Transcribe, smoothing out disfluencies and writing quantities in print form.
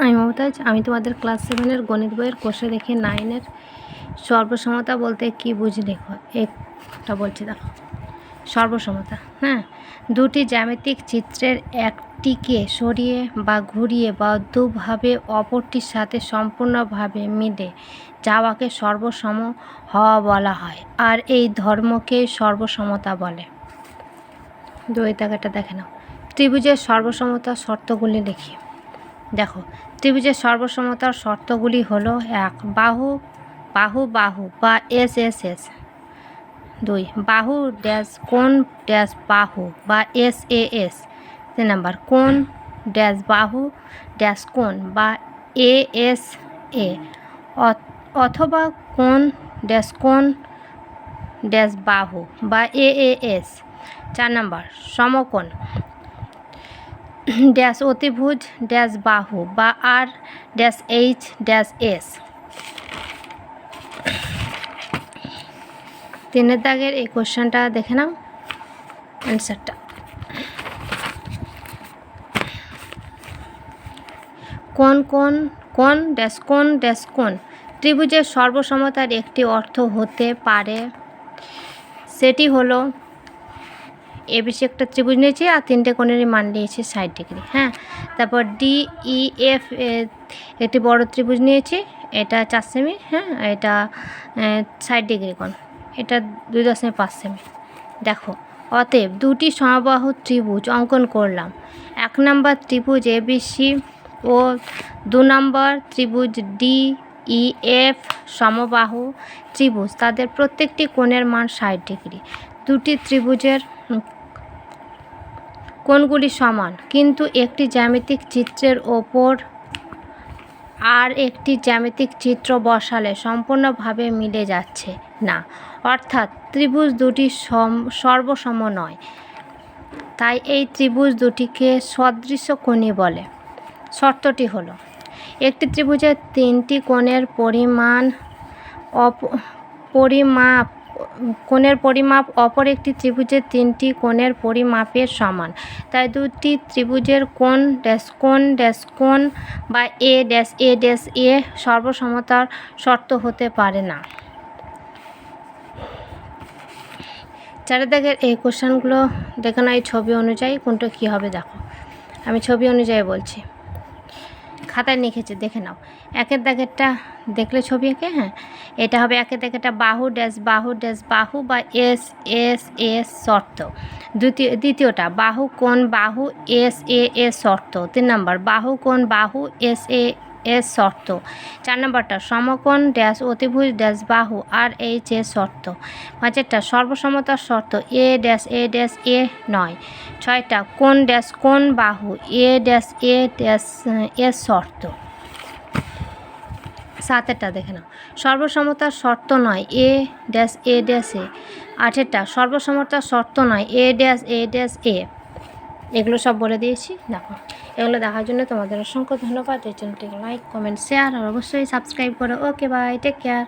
আমি মমতাজ। আমি তোমাদের ক্লাস 7-এর গণিত বইয়ের কোষে দেখি 9-এর সর্বসমতা বলতে কি বুঝি লেখো। একটা বলছি দেখো। সর্বসমতা, হ্যাঁ, দুটি জ্যামিতিক চিত্রের একটিকে সরিয়ে বা ঘুরিয়ে বা দুভাবে অপরটির সাথে সম্পূর্ণভাবে মিলে যাওয়াকে সর্বসম হওয়া বলা হয়, আর এই ধর্মকেই সর্বসমতা বলে। দুই দাগেটা দেখে নাও। ত্রিভুজের সর্বসমতার শর্তগুলি লিখি। দেখো, ত্রিভুজের সর্বসমতার শর্তগুলি হলো: 1, বাহু বাহু বাহু বা এস এস এস। 2, বাহু ড্যাশ কোণ ড্যাশ বাহু বা এস এ এস। 3 নাম্বার, কোণ ড্যাশ বাহু ড্যাশ কোণ বা এ এস এ, অথবা কোণ ড্যাশ বাহু বা এ এ এস। 4 নাম্বার, সমকোণ ড্যাশ অতিভুজ ড্যাশ বাহু বা আর ড্যাশ এইচ ড্যাশ এস। 3 দাগের এই কোশ্চেনটা দেখে নাও অ্যান্সারটা। কোণ ড্যাশ কোণ ত্রিভুজের সর্বসমতার একটি অর্থ হতে পারে। সেটি হলো, এবিসি একটা ত্রিভুজ নিয়েছি আর 3টে কোণেরই মান নিয়েছি 60 ডিগ্রি, হ্যাঁ। তারপর ডি ই এফ একটি বড় ত্রিভুজ নিয়েছি, এটা 4 সেমি, হ্যাঁ, এটা 60 ডিগ্রি কোণ, এটা 2.5 সেমি। দেখো, অতএব দুটি সমবাহু ত্রিভুজ অঙ্কন করলাম। 1 নম্বর ত্রিভুজ এবিসি ও 2 নম্বর ত্রিভুজ ডি ই এফ সমবাহু ত্রিভুজ, তাদের প্রত্যেকটি কোণের মান 60 ডিগ্রি। দুটি ত্রিভুজের কোণগুলি সমান, কিন্তু একটি জ্যামিতিক চিত্রের ওপর আর একটি জ্যামিতিক চিত্র বসালে সম্পূর্ণভাবে মিলে যাচ্ছে না, অর্থাৎ ত্রিভুজ দুটি সর্বসম নয়। তাই এই ত্রিভুজ দুটিকে সদৃশকোণী বলে। শর্তটি হলো, একটি ত্রিভুজের 3টি কোণের পরিমাপ অপর একটি ত্রিভুজের 3টি কোণের পরিমাপের সমান। তাই দুটি ত্রিভুজের কোণ ড্যাশ কোণ বা এ ড্যাশ এ সর্বসমতার শর্ত হতে পারে না। 4 দাগের এই কোশ্চেনগুলো দেখে নাও এই ছবি অনুযায়ী কোনটা কী হবে। দেখো, আমি ছবি অনুযায়ী বলছি, খাতায় লিখেছি, দেখে নাও। 1 দাগেরটা দেখলে ছবি এঁকে, হ্যাঁ, এটা হবে 1 দাগেরটা বাহু ড্যাশ বাহু বা এস এস এস শর্ত। দ্বিতীয়টা বাহু কোণ বাহু এস এ এস শর্ত। 3 নম্বর, বাহু কোণ বাহু এস এ এস শর্ত। 4 নম্বরটা সমকোণ ড্যাশ অতিভুজ ড্যাশ বাহু আর এইচ এস শর্ত। 5টা সর্বসমতার শর্ত এ ড্যাশ এ নয়। 6টা কোণ ড্যাশ কোণ বাহু এ ড্যাশ এস শর্ত। 7টা দেখে নাও, সর্বসমতার শর্ত নয় এ ড্যাশ এ। 8টা সর্বসমতার শর্ত নয় এ ড্যাশ এ। এগুলো সব বলে দিয়েছি। দেখো, এগুলো দেখার জন্য তোমাদের অসংখ্য ধন্যবাদ। এই চ্যানেলটিকে লাইক কমেন্ট শেয়ার আর অবশ্যই সাবস্ক্রাইব করো। ওকে, বাই, টেক কেয়ার।